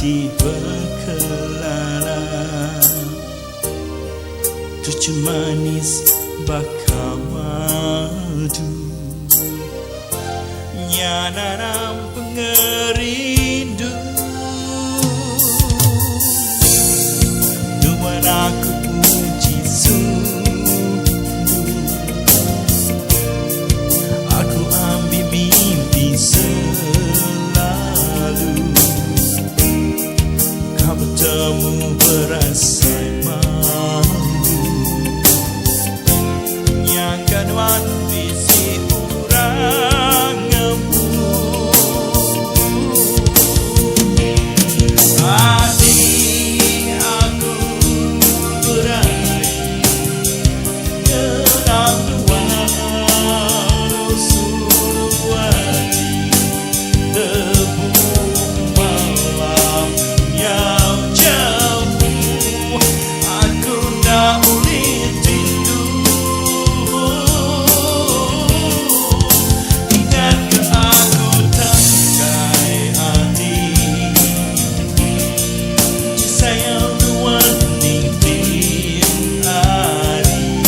hati berkelana, cucu manis bakal madu, nyananam pengerindu. Nuan aku puji sungguh, aku ambil mimpi selalu. Kau bertemu berasai malu, yang kanuan visi urangamu. Hati aku berair dalam nuansa suwati, debu malam yang jauh. Aku nak ulit rindu, ingat ke aku tangkai hati, sayang nuan ningtin hari,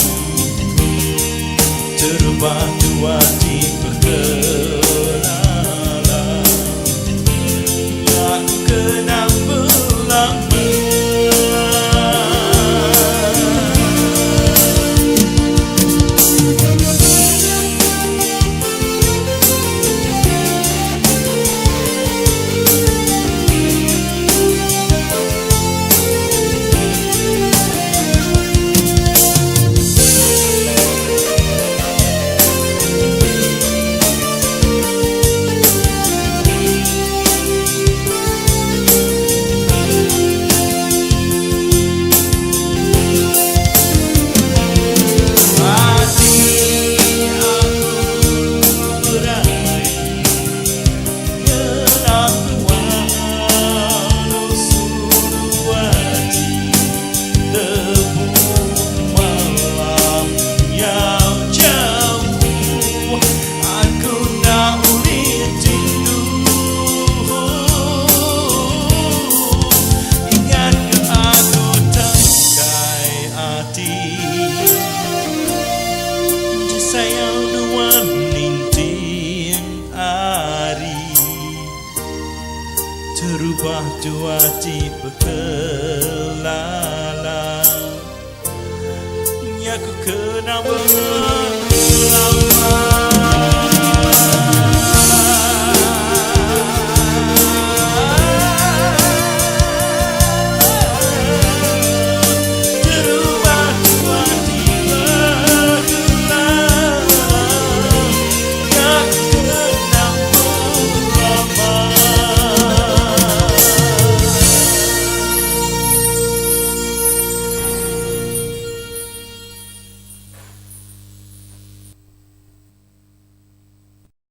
terubah dua di berkelala, aku kenang berlama. Sayang nuan nintin hari, terubah dua di berkelala, aku kenang berlalu.